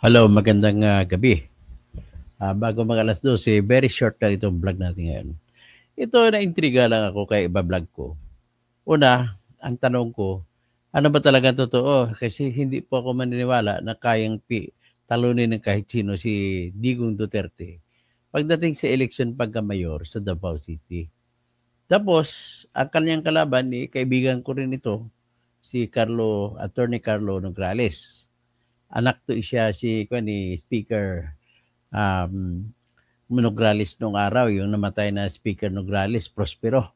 Hello, magandang gabi. Bago mag alas 12, very short lang itong vlog natin ngayon. Ito, na-intriga lang ako kay iba-vlog ko. Una, ang tanong ko, ano ba talaga totoo? Kasi hindi po ako maniniwala na kayang talunin ng kahit sino si Digong Duterte pagdating sa election pagka-mayor sa Davao City. Tapos, ang kanyang kalaban, kaibigan ko rin ito, si Attorney Carlo Nograles. Anak to siya ni Speaker um, Nograles nung araw, yung namatay na Speaker Nograles, Prospero.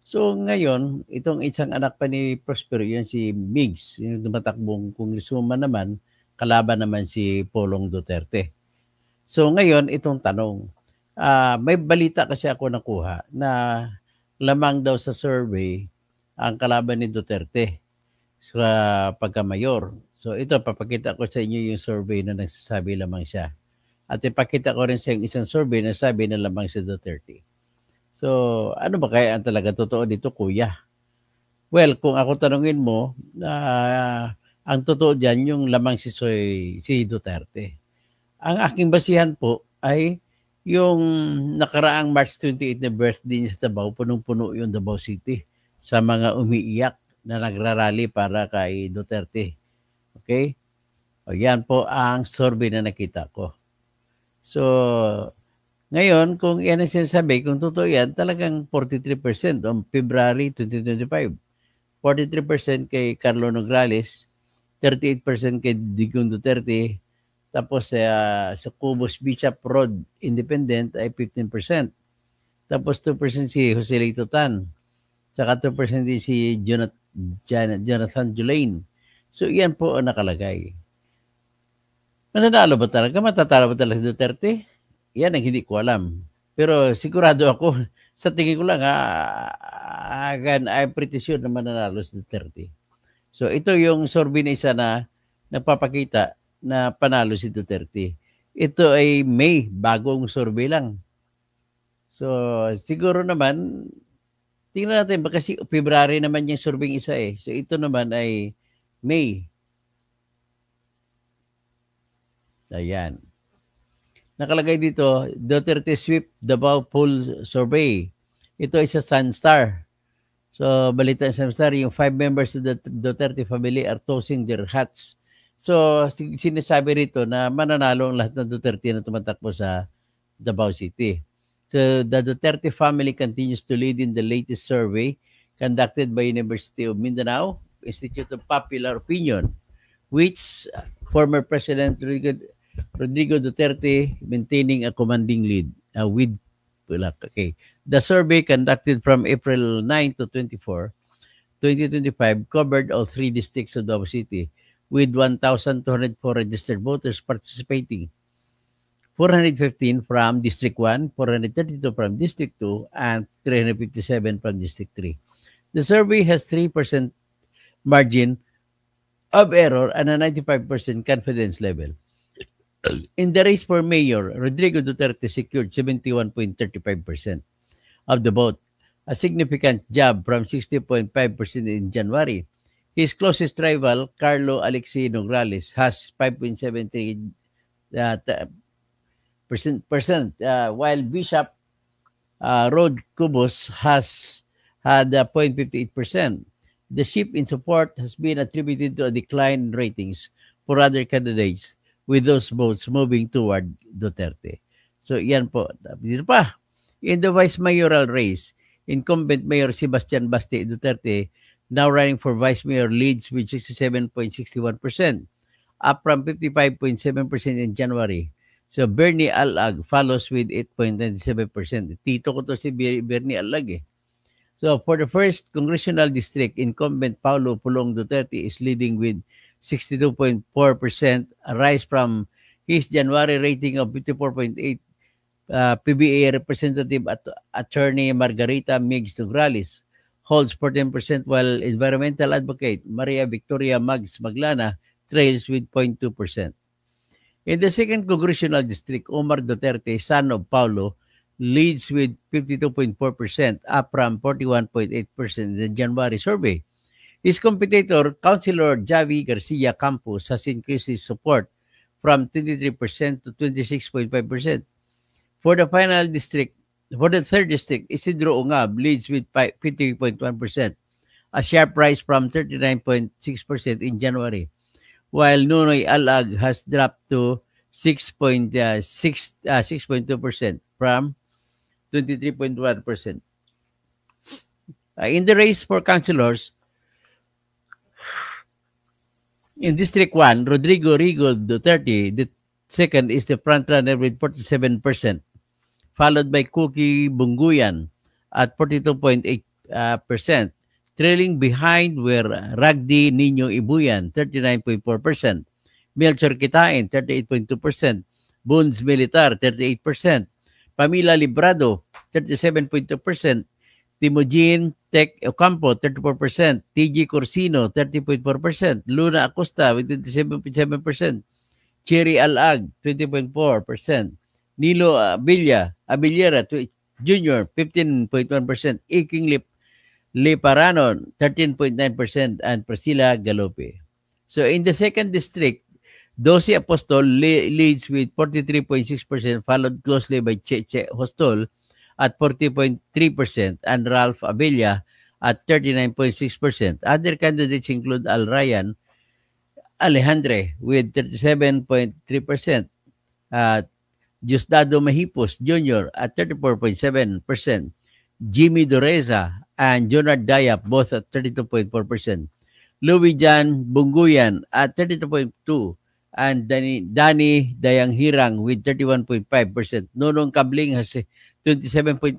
So ngayon, itong isang anak pa ni Prospero, yun si Migs, yung tumatakbong congresswoman naman, kalaban naman si Polong Duterte. So ngayon, itong tanong, may balita kasi ako nakuha na lamang daw sa survey ang kalaban ni Duterte sa pagka-mayor. So ito, papakita ko sa inyo yung survey na nagsasabi lamang siya. At ipakita ko rin sa isang survey na sabi na lamang si Duterte. So, ano ba kaya ang talaga totoo dito, kuya? Well, kung ako tanungin mo, ang totoo dyan, yung lamang si Duterte. Ang aking basihan po ay yung nakaraang March 28 na birthday niya sa Davao, punong-puno yung Davao City sa mga umiiyak na nagrarally para kay Duterte. Okay? O yan po ang survey na nakita ko. So, ngayon, kung yan ang sinasabi, kung totoo yan, talagang 43% on February 2025. 43% kay Carlo Nograles, 38% kay Digong Duterte, tapos sa Cubos Bishop Road Independent ay 15%. Tapos 2% si Jose Lito Tan. Saka 2% din si Jonathan Julain. So, yan po ang nakalagay. Mananalo ba talaga? Matatalo ba talaga si Duterte? Yan ang hindi ko alam. Pero sigurado ako, sa tingin ko lang, I'm pretty sure na mananalo si Duterte. So ito yung survey na isa na nagpapakita na panalo si Duterte. Ito ay May, bagong survey lang. So siguro naman, tingnan natin, kasi February naman yung survey isa eh. So ito naman ay May. Ayan. Nakalagay dito, Duterte sweep Davao poll survey. Ito ay sa Sunstar. So, balita sa Sunstar, yung 5 members of the Duterte family are tossing their hats. So, sinasabi rito na mananalo ang lahat ng Duterte na tumatakbo sa Davao City. So, the Duterte family continues to lead in the latest survey conducted by University of Mindanao Institute of Popular Opinion, which former President Rodrigo Duterte maintaining a commanding lead okay. The survey conducted from April 9 to 24, 2025 covered all three districts of Davao City with 1,204 registered voters participating. 415 from District 1, 432 from District 2, and 357 from District 3. The survey has 3% margin of error and a 95% confidence level. In the race for mayor, Rodrigo Duterte secured 71.35% of the vote, a significant jump from 60.5% in January. His closest rival, Carlo Alexei Nograles, has 5.73%, while Bishop Rod Cubos has had 0.58%. The shift in support has been attributed to a decline in ratings for other candidates, with those votes moving toward Duterte. So, yan po. Dito pa, in the vice mayoral race, incumbent Mayor Sebastian Basti Duterte, now running for vice mayor, leads with 67.61%, up from 55.7% in January. So, Bernie Alag follows with 8.97%. Tito ko to si Bernie Alag eh. So, for the first congressional district, incumbent Paulo Pulong Duterte is leading with 62.4%, a rise from his January rating of 54.8. PBA Representative Attorney Margarita Migs Nograles holds 14%, while environmental advocate Maria Victoria Mags Maglana trails with 0.2%. In the second congressional district, Omar Duterte, son of Paulo, leads with 52.4%, up from 41.8% in the January survey. His competitor, Councilor Javi Garcia Campos, has increased his support from 23% to 26.5%. For the third district, Isidro Ungab leads with 50.1%, a sharp rise from 39.6% in January, while Nunoy Alag has dropped to 6.2% from 23.1%. In the race for councilors, in District 1, Rodrigo Rigo Duterte, the second, is the frontrunner with 47%, followed by Cookie Bunguyan at 42.8%. Trailing behind were Ragdi Nino Ibuyan, 39.4%, Melchor Kitain, 38.2%, Bones Militar, 38%, Pamela Librado, 37.2%, Timogene Tech Ocampo, 34%, TG Corsino, 30.4%, Luna Acosta with 27.7%, Cherry Alag, 20.4%, Nilo Abillera Jr., 15.1%, Iking Liparanon, 13.9%, and Priscilla Galope. So in the second district, Dosi Apostol leads with 43.6%, followed closely by Cheche Hostol at 40.3% and Ralph Abella at 39.6%. Other candidates include Al Ryan Alejandre with 37.3%, Diosdado Mahipos Jr. at 34.7%, Jimmy Doreza and Jonard Dayap both at 32.4%, Louis Jan Bunguyan at 32.2%, and Dani Dayanghirang with 31.5%. Nonong Kabling has 27.5%.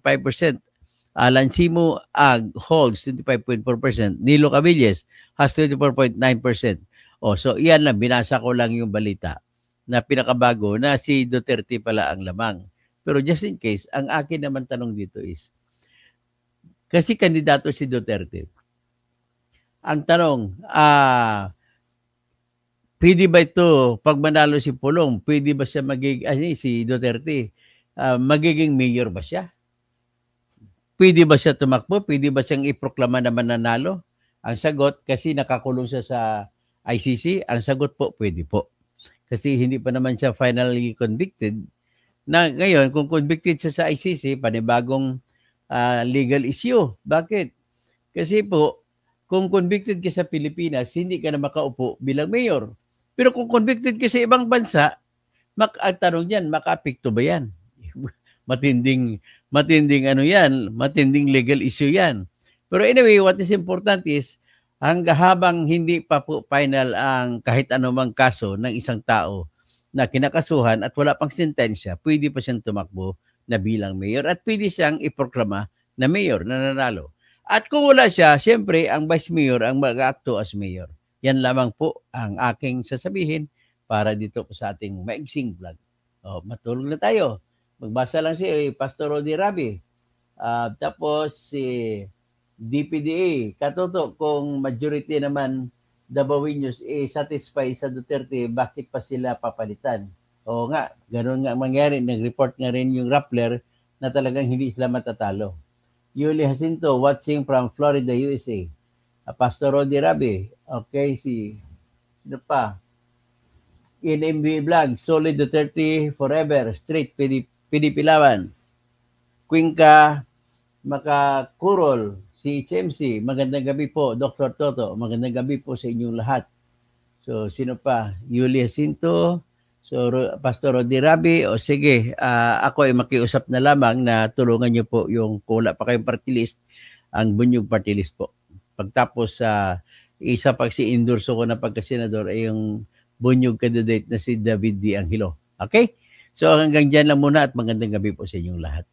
Alan Simo Ag holds 25.4%. Nilo Cabilles has 24.9%. So iyan lang, binasa ko lang yung balita na pinakabago na si Duterte pala ang lamang. Pero just in case, ang akin naman tanong dito is, kasi kandidato si Duterte, ang tanong, pwede ba ito, pag manalo si Pulong, pwede ba siya si Duterte, magiging mayor ba siya? Pwede ba siya tumakbo? Pwede ba siyang iproklama na mananalo? Ang sagot, kasi nakakulong siya sa ICC, ang sagot po, pwede po. Kasi hindi pa naman siya finally convicted. Na ngayon, kung convicted siya sa ICC, panibagong legal issue. Bakit? Kasi po, kung convicted ka sa Pilipinas, hindi ka na makaupo bilang mayor. Pero kung convicted ka sa ibang bansa, ang tanong yan, maka-apekto ba yan? matinding matinding legal issue yan. Pero anyway, what is important is, habang hindi pa po final ang kahit anumang kaso ng isang tao na kinakasuhan at wala pang sentensya, pwede pa siyang tumakbo na bilang mayor at pwede siyang iproklama na mayor na nanalo. At kung wala siya, siyempre ang vice mayor ang mag-aakto as mayor. Yan lamang po ang aking sasabihin para dito po sa ating maigsing vlog. Matulog na tayo. Magbasa lang si Pastor Rodi Rabi. Tapos si DPDA, katoto kung majority naman Dabaweños satisfy sa Duterte, bakit pa sila papalitan? Oo nga, ganoon nga mangyari. Nag-report nga rin yung Rappler na talagang hindi sila matatalo. Yuli Jacinto watching from Florida, USA. Pastor Rodi Rabi. Okay, sino pa? NMB Vlog, Solid Duterte Forever, Straight Pinipilawan. Cuenca Makakurol, si HMC, magandang gabi po, Dr. Toto, magandang gabi po sa inyong lahat. So, sino pa? Yuli Jacinto, Pastor Rodi Rabi, sige, ako ay makiusap na lamang na tulungan niyo po yung kula pa kayong party list, ang Bunyog party list po. Pagtapos, isa pag si-endorso ko na pagka-senador ay yung Bunyog candidate na si David D. Angelo. Okay? So hanggang dyan lang muna at magandang gabi po sa inyong lahat.